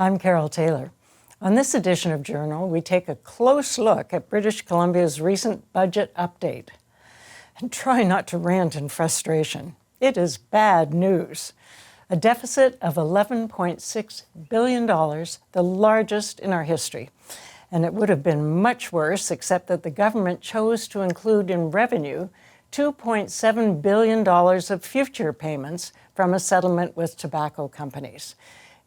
I'm Carole Taylor. On this edition of Journal, we take a close look at British Columbia's recent budget update and try not to rant in frustration. It is bad news. A deficit of $11.6 billion, the largest in our history. And it would have been much worse, except that the government chose to include in revenue $2.7 billion of future payments from a settlement with tobacco companies.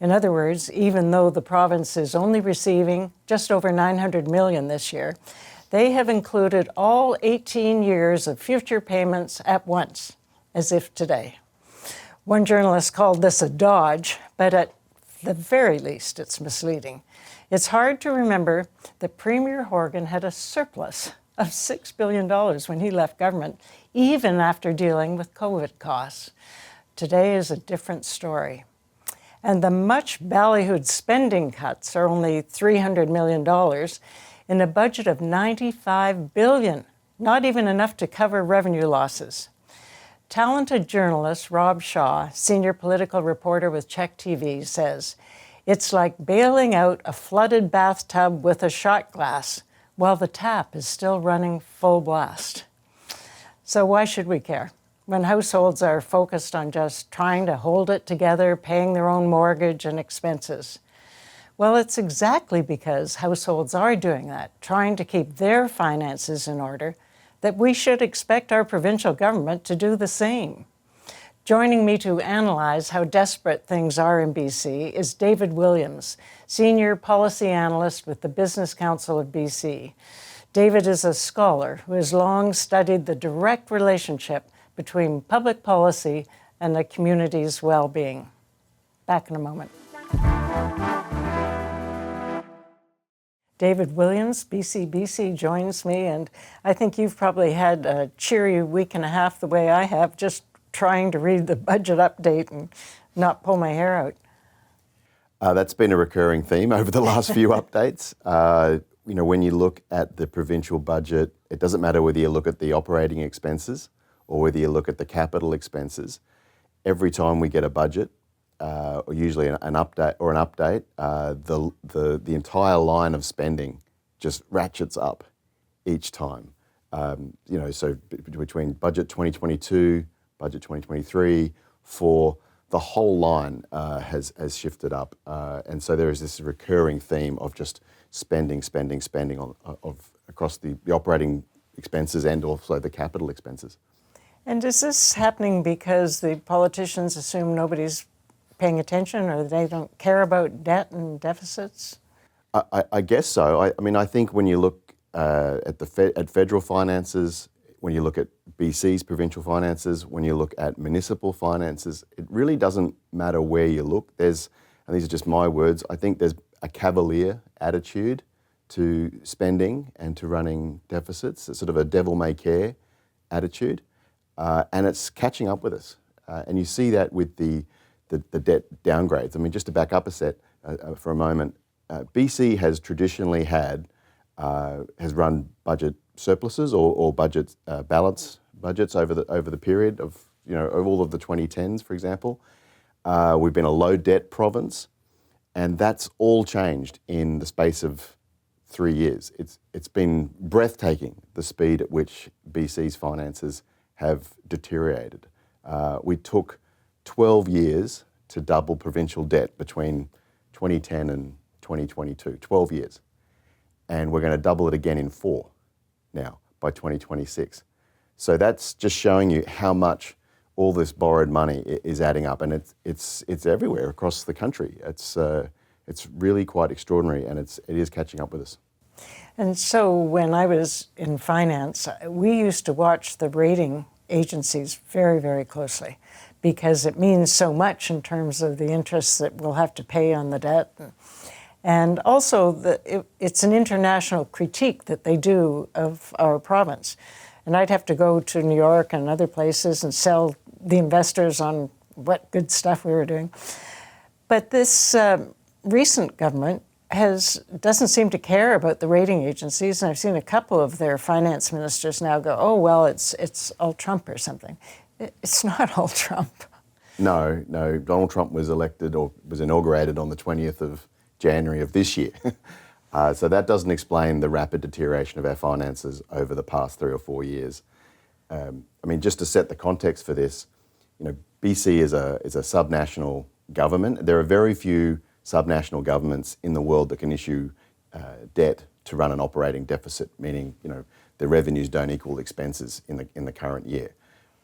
In other words, even though the province is only receiving just over $900 million this year, they have included all 18 years of future payments at once, as if today. One journalist called this a dodge, but at the very least, it's misleading. It's hard to remember that Premier Horgan had a surplus of $6 billion when he left government, even after dealing with COVID costs. Today is a different story. And the much ballyhooed spending cuts are only $300 million in a budget of $95 billion, not even enough to cover revenue losses. Talented journalist Rob Shaw, senior political reporter with Czech TV, says, "It's like bailing out a flooded bathtub with a shot glass while the tap is still running full blast." So why should we care? When households are focused on just trying to hold it together, paying their own mortgage and expenses. Well, it's exactly because households are doing that, trying to keep their finances in order, that we should expect our provincial government to do the same. Joining me to analyze how desperate things are in BC is David Williams, Senior Policy Analyst with the Business Council of BC. David is a scholar who has long studied the direct relationship between public policy and the community's well-being. Back in a moment. David Williams, BC joins me, and I think you've probably had a cheery week and a half the way I have, just trying to read the budget update and not pull my hair out. That's been a recurring theme over the last few updates. When you look at the provincial budget, it doesn't matter whether you look at the operating expenses or whether you look at the capital expenses. Every time we get a budget, or usually an update, the entire line of spending just ratchets up each time. So between budget 2022, budget 2023, the whole line has shifted up, and so there is this recurring theme of just spending across the operating expenses and also the capital expenses. And is this happening because the politicians assume nobody's paying attention or they don't care about debt and deficits? I guess so. I think when you look at federal finances, when you look at BC's provincial finances, when you look at municipal finances, it really doesn't matter where you look. And these are just my words, I think there's a cavalier attitude to spending and to running deficits. It's sort of a devil-may-care attitude. And it's catching up with us. And you see that with the debt downgrades. Just to back up for a moment, BC has traditionally has run budget surpluses or budget balance budgets over the period of all of the 2010s, for example. We've been a low debt province, and that's all changed in the space of 3 years. It's been breathtaking, the speed at which BC's finances have deteriorated. We took 12 years to double provincial debt between 2010 and 2022, 12 years. And we're going to double it again in 4 now by 2026. So that's just showing you how much all this borrowed money is adding up, and it's everywhere across the country. It's really quite extraordinary, and it is catching up with us. And so when I was in finance, we used to watch the rating agencies very, very closely because it means so much in terms of the interest that we'll have to pay on the debt. And also, it's an international critique that they do of our province. And I'd have to go to New York and other places and sell the investors on what good stuff we were doing. But this recent government doesn't seem to care about the rating agencies, and I've seen a couple of their finance ministers now go, "Oh, well, it's all Trump or something." It's not all Trump. No. Donald Trump was elected or was inaugurated on the 20th of January of this year. So that doesn't explain the rapid deterioration of our finances over the past 3 or 4 years. I mean, just to set the context for this, BC is a subnational government. There are very few subnational governments in the world that can issue debt to run an operating deficit, meaning their revenues don't equal expenses in the current year.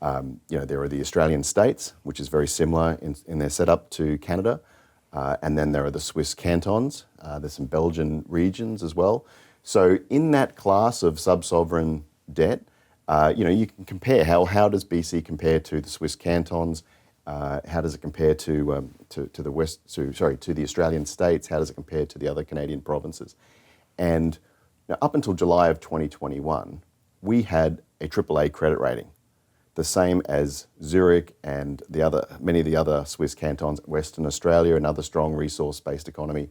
There are the Australian states, which is very similar in their setup to Canada, and then there are the Swiss cantons. There's some Belgian regions as well. So in that class of sub-sovereign debt, you can compare how does BC compare to the Swiss cantons? How does it compare to the Australian states? How does it compare to the other Canadian provinces? And up until July of 2021, we had a AAA credit rating, the same as Zurich and many of the other Swiss cantons, Western Australia, another strong resource-based economy.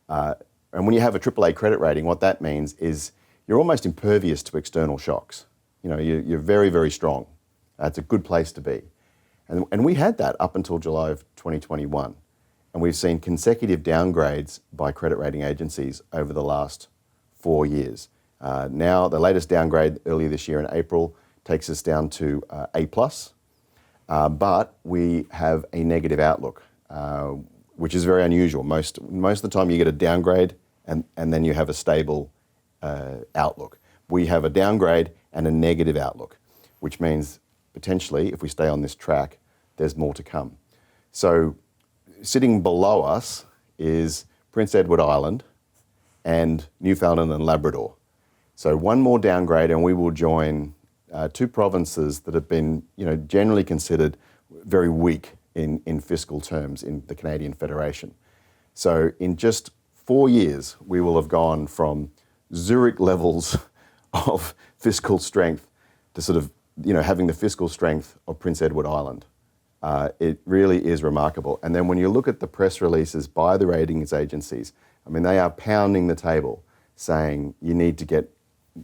And when you have a AAA credit rating, what that means is you're almost impervious to external shocks. You're very, very strong. It's a good place to be. And we had that up until July of 2021. And we've seen consecutive downgrades by credit rating agencies over the last 4 years. Now, the latest downgrade earlier this year in April takes us down to A+, but we have a negative outlook, which is very unusual. Most of the time you get a downgrade and then you have a stable outlook. We have a downgrade and a negative outlook, which means potentially, if we stay on this track, there's more to come. So sitting below us is Prince Edward Island and Newfoundland and Labrador. So one more downgrade and we will join 2 provinces that have been generally considered very weak in fiscal terms in the Canadian Federation. So in just 4 years, we will have gone from Zurich levels of fiscal strength to sort of having the fiscal strength of Prince Edward Island. It really is remarkable. And then when you look at the press releases by the ratings agencies, I mean, they are pounding the table saying you need to get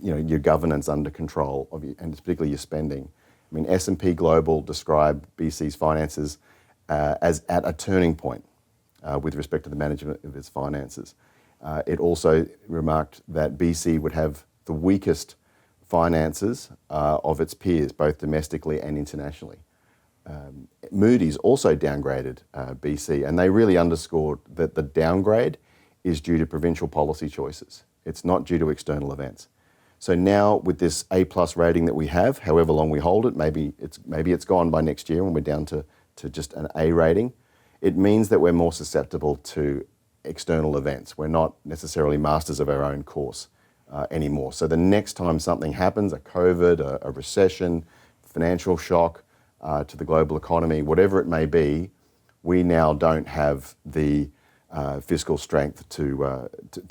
your governance under control, and particularly your spending. I mean, S&P Global described BC's finances as at a turning point with respect to the management of its finances. It also remarked that BC would have the weakest finances of its peers, both domestically and internationally. Moody's also downgraded BC, and they really underscored that the downgrade is due to provincial policy choices. It's not due to external events. So now with this A+ rating that we have, however long we hold it, maybe it's gone by next year when we're down to just an A rating, it means that we're more susceptible to external events. We're not necessarily masters of our own course anymore. So the next time something happens, a COVID, a recession, financial shock to the global economy, whatever it may be, we now don't have the fiscal strength to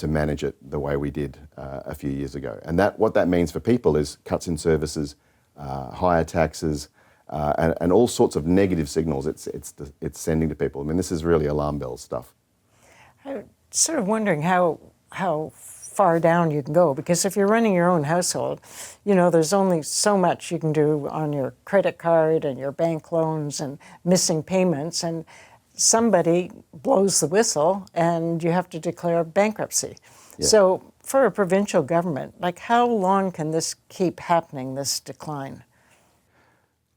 manage it the way we did a few years ago. And what that means for people is cuts in services, higher taxes, and all sorts of negative signals it's sending to people. I mean, this is really alarm bell stuff. I'm sort of wondering how far down you can go, because if you're running your own household, there's only so much you can do on your credit card and your bank loans and missing payments, and somebody blows the whistle and you have to declare bankruptcy. Yeah. So for a provincial government, how long can this keep happening, this decline?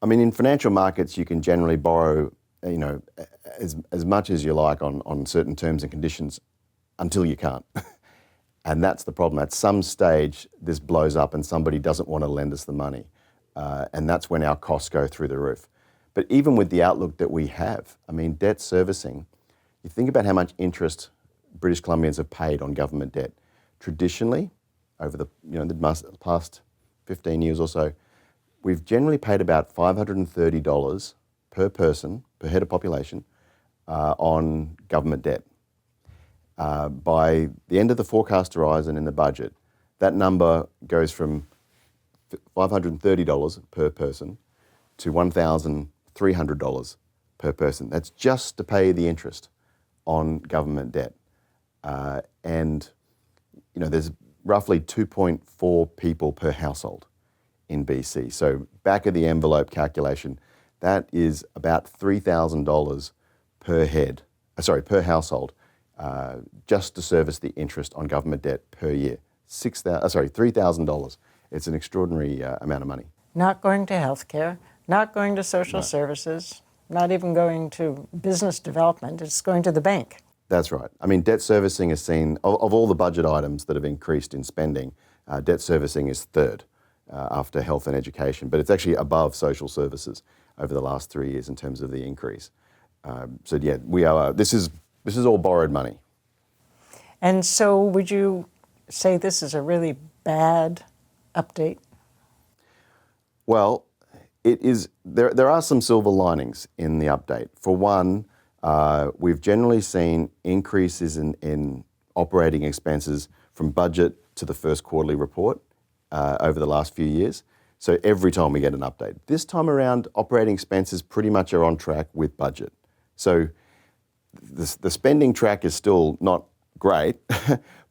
I mean, in financial markets, you can generally borrow, as much as you like on certain terms and conditions until you can't. And that's the problem. At some stage, this blows up and somebody doesn't want to lend us the money. And that's when our costs go through the roof. But even with the outlook that we have, I mean, debt servicing, you think about how much interest British Columbians have paid on government debt. Traditionally, over the past 15 years or so, we've generally paid about $530 per person, per head of population, on government debt. By the end of the forecast horizon in the budget, that number goes from $530 per person to $1,300 per person. That's just to pay the interest on government debt. And there's roughly 2.4 people per household in BC. So back of the envelope calculation, that is about $3,000 per household just to service the interest on government debt per year. $3,000. It's an extraordinary amount of money. Not going to healthcare, not going to social services, not even going to business development. It's going to the bank. That's right. I mean, debt servicing is seen, of all the budget items that have increased in spending, debt servicing is third after health and education, but it's actually above social services over the last 3 years in terms of the increase. So yeah, this is all borrowed money. And so would you say this is a really bad update? Well, it is. There are some silver linings in the update. For one, we've generally seen increases in operating expenses from budget to the first quarterly report over the last few years. So every time we get an update. This time around, operating expenses pretty much are on track with budget. So the spending track is still not great,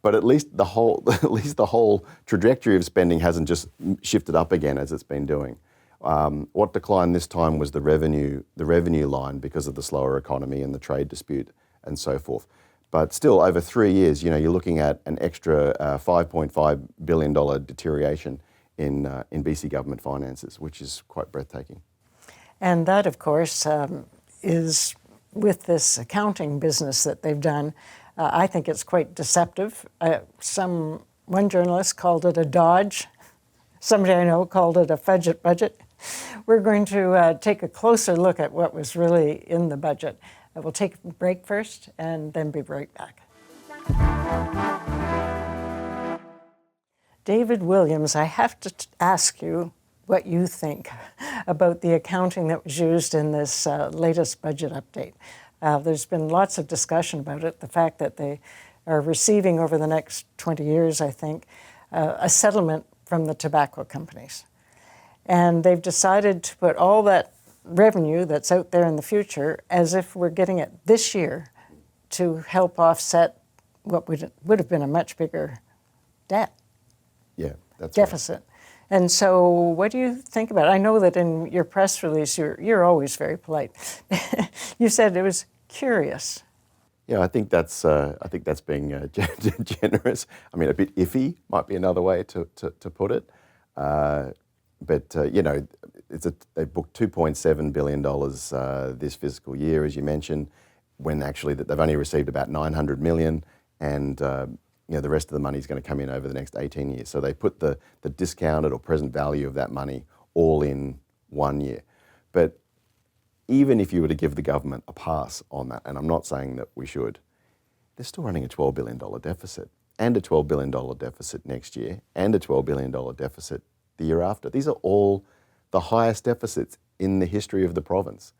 but at least the whole trajectory of spending hasn't just shifted up again as it's been doing. What declined this time was the revenue line because of the slower economy and the trade dispute and so forth. But still, over 3 years, you're looking at an extra $5.5 billion deterioration in BC government finances, which is quite breathtaking. And that, of course, is with this accounting business that they've done. I think it's quite deceptive. One journalist called it a dodge. Somebody I know called it a fudget budget. We're going to take a closer look at what was really in the budget. We'll take a break first and then be right back. David Williams, I have to ask you what you think about the accounting that was used in this latest budget update. There's been lots of discussion about it, the fact that they are receiving over the next 20 years, I think, a settlement from the tobacco companies. And they've decided to put all that revenue that's out there in the future as if we're getting it this year to help offset what would have been a much bigger debt. Yeah, that's deficit. Right. And so what do you think about it? I know that in your press release, you're always very polite. You said it was curious. Yeah, I think that's being generous. I mean, a bit iffy might be another way to put it. But they booked $2.7 billion this fiscal year, as you mentioned, when actually they've only received about $900 million, and the rest of the money is going to come in over the next 18 years. So they put the discounted or present value of that money all in 1 year. But even if you were to give the government a pass on that, and I'm not saying that we should, they're still running a $12 billion deficit, and a $12 billion deficit next year, and a $12 billion deficit the year after. These are all the highest deficits in the history of the province.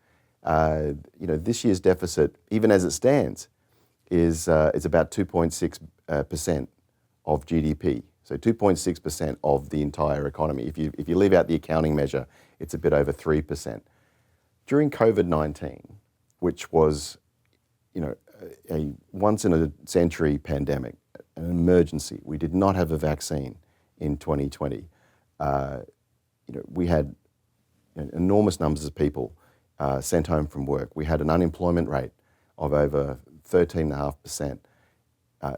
This year's deficit, even as it stands, is about 2.6% of GDP. So 2.6% of the entire economy. If you leave out the accounting measure, it's a bit over 3%. During COVID-19, which was, a once-in-a-century pandemic, an emergency, we did not have a vaccine in 2020. We had enormous numbers of people sent home from work. We had an unemployment rate of over 13.5%.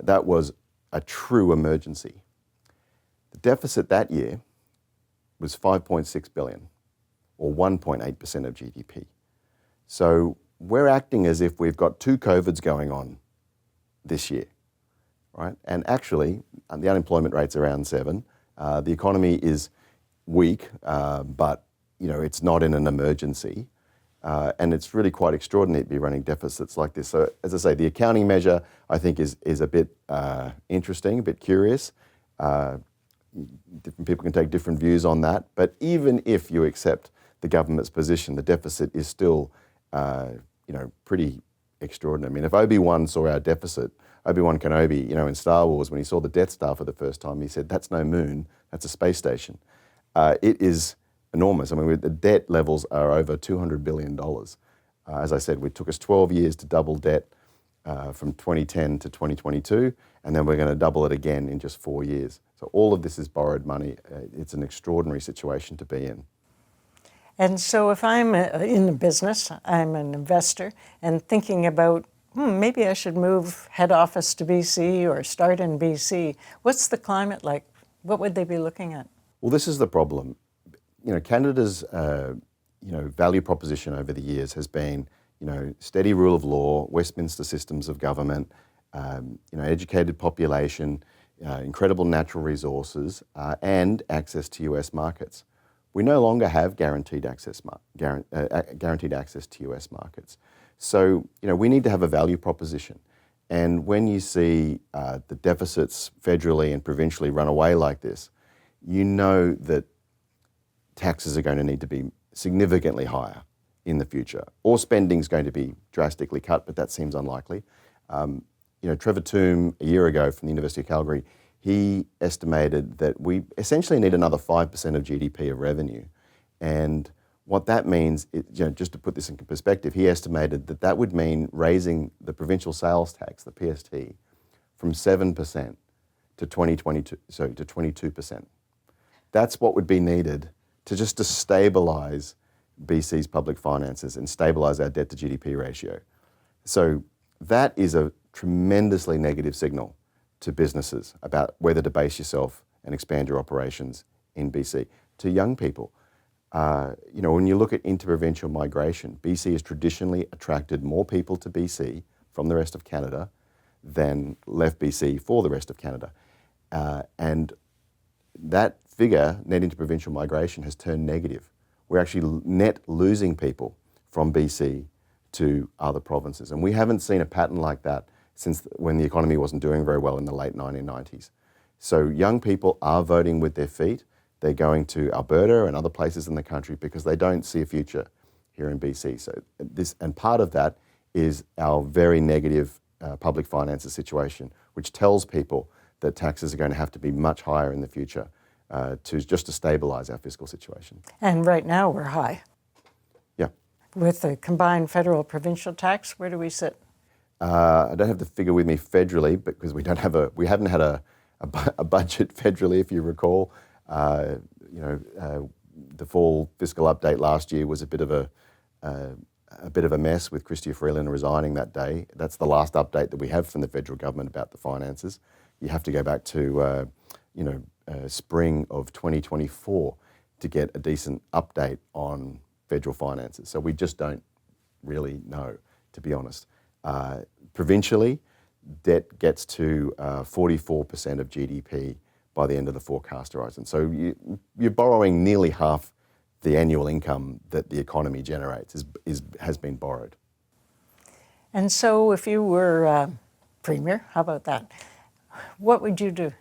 That was a true emergency. The deficit that year was $5.6 billion, or 1.8% of GDP. So we're acting as if we've got two COVIDs going on this year, right? And actually, the unemployment rate's around 7%. The economy is weak, but it's not in an emergency. And it's really quite extraordinary to be running deficits like this. So as I say, the accounting measure, I think, is a bit interesting, a bit curious. Different people can take different views on that. But even if you accept the government's position, the deficit is still, pretty extraordinary. I mean, if Obi-Wan saw our deficit, Obi-Wan Kenobi, in Star Wars, when he saw the Death Star for the first time, he said, "That's no moon, that's a space station." It is enormous. I mean, the debt levels are over $200 billion. As I said, it took us 12 years to double debt from 2010 to 2022, and then we're going to double it again in just 4 years. So all of this is borrowed money. It's an extraordinary situation to be in. And so if I'm in the business, I'm an investor, and thinking about maybe I should move head office to BC or start in BC. What's the climate like? What would they be looking at? Well, this is the problem. Canada's value proposition over the years has been, steady rule of law, Westminster systems of government, educated population, incredible natural resources, and access to US markets. We no longer have guaranteed access to US markets. So, we need to have a value proposition. And when you see the deficits federally and provincially run away like this, you know that taxes are going to need to be significantly higher in the future, or spending's going to be drastically cut, but that seems unlikely. Trevor Toome, a year ago from the University of Calgary, he estimated that we essentially need another 5% of GDP of revenue. And what that means, just to put this in perspective, he estimated that that would mean raising the provincial sales tax, the PST, from 7% to 22%. That's what would be needed to stabilise BC's public finances and stabilise our debt to GDP ratio. So that is a tremendously negative signal to businesses about whether to base yourself and expand your operations in BC. To young people, when you look at interprovincial migration, BC has traditionally attracted more people to BC from the rest of Canada than left BC for the rest of Canada. And that figure, net interprovincial migration, has turned negative. We're actually net losing people from BC to other provinces. And we haven't seen a pattern like that since when the economy wasn't doing very well in the late 1990s. So young people are voting with their feet. They're going to Alberta and other places in the country because they don't see a future here in BC. And part of that is our very negative public finances situation, which tells people that taxes are going to have to be much higher in the future to stabilise our fiscal situation. And right now we're high. Yeah. With the combined federal provincial tax, where do we sit? I don't have the figure with me federally because we haven't had a budget federally, if you recall. The fall fiscal update last year was a bit of a mess with Chrystia Freeland resigning that day. That's the last update that we have from the federal government about the finances. You have to go back to spring of 2024 to get a decent update on federal finances. So we just don't really know, to be honest. Provincially, debt gets to 44% of GDP by the end of the forecast horizon. So you're borrowing nearly half the annual income that the economy generates has been borrowed. And so if you were Premier, how about that? What would you do?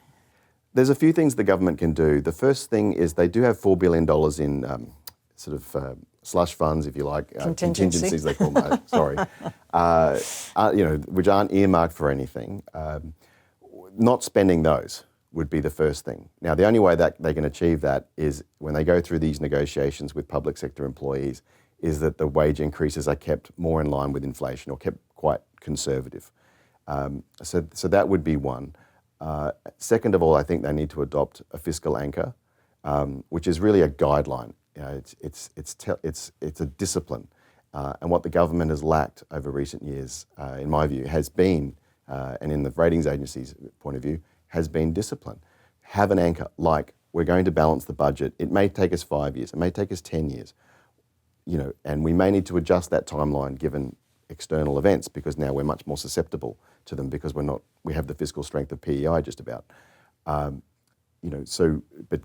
There's a few things the government can do. The first thing is they do have $4 billion in slush funds, if you like, contingencies they call them. Sorry, which aren't earmarked for anything. Not spending those would be the first thing. Now, the only way that they can achieve that is when they go through these negotiations with public sector employees, is that the wage increases are kept more in line with inflation or kept quite conservative. So that would be one. Second of all, I think they need to adopt a fiscal anchor, which is really a guideline. It's a discipline, and what the government has lacked over recent years, in my view, has been, and in the ratings agency's point of view, has been discipline. Have an anchor, like we're going to balance the budget. It may take us 5 years, it may take us 10 years, and we may need to adjust that timeline given external events because now we're much more susceptible to them because we have the fiscal strength of PEI just about. But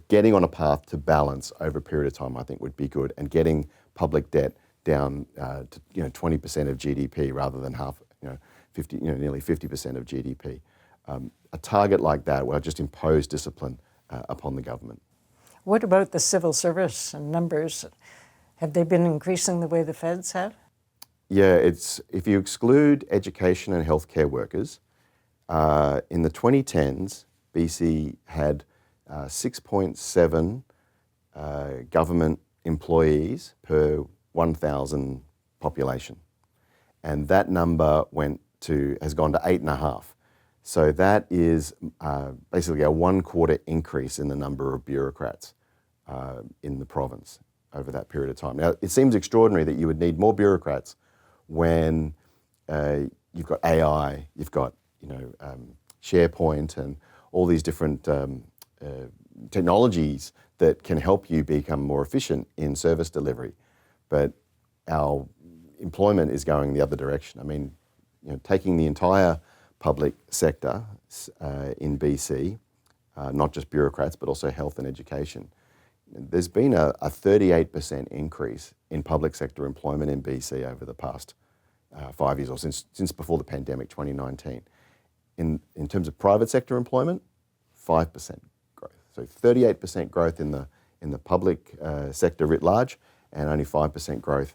getting on a path to balance over a period of time, I think, would be good, and getting public debt down to 20% of GDP rather than nearly 50% of GDP. A target like that will just impose discipline upon the government. What about the civil service and numbers? Have they been increasing the way the feds have? Yeah, if you exclude education and healthcare workers, in the 2010s, BC had 6.7 government employees per 1,000 population. And that number has gone to 8.5. So that is basically a 1/4 increase in the number of bureaucrats in the province over that period of time. Now, it seems extraordinary that you would need more bureaucrats when you've got AI, you've got SharePoint and all these different technologies that can help you become more efficient in service delivery. But our employment is going the other direction. I mean, taking the entire public sector in BC, not just bureaucrats, but also health and education, there's been a 38% increase in public sector employment in BC over the past 5 years, or since before the pandemic, 2019. In terms of private sector employment, 5% growth. So 38% growth in the public sector writ large, and only 5% growth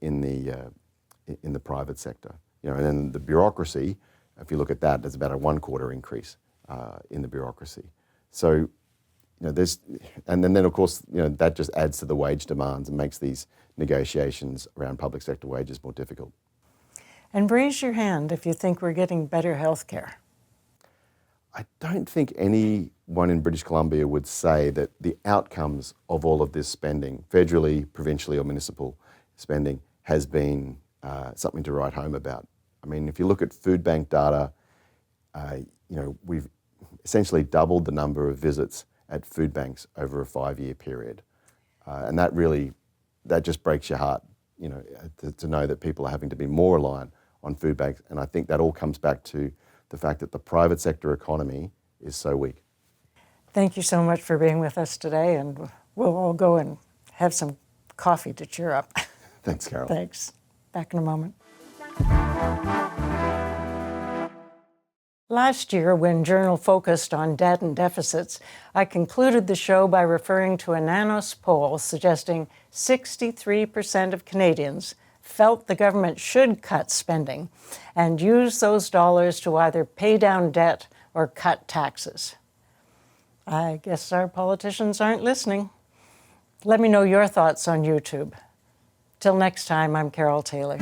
in the private sector. And then the bureaucracy, if you look at that, there's about a 1/4 increase in the bureaucracy. So and then of course, that just adds to the wage demands and makes these negotiations around public sector wages more difficult. And raise your hand if you think we're getting better health care. I don't think anyone in British Columbia would say that the outcomes of all of this spending, federally, provincially or municipal spending, has been something to write home about. I mean, if you look at food bank data, we've essentially doubled the number of visits at food banks over a 5-year period. And that just breaks your heart, to know that people are having to be more reliant on food banks. And I think that all comes back to the fact that the private sector economy is so weak. Thank you so much for being with us today, and we'll all go and have some coffee to cheer up. Thanks, Carole. Thanks. Back in a moment. Last year, when Journal focused on debt and deficits, I concluded the show by referring to a Nanos poll suggesting 63% of Canadians felt the government should cut spending and use those dollars to either pay down debt or cut taxes. I guess our politicians aren't listening. Let me know your thoughts on YouTube. Till next time, I'm Carole Taylor.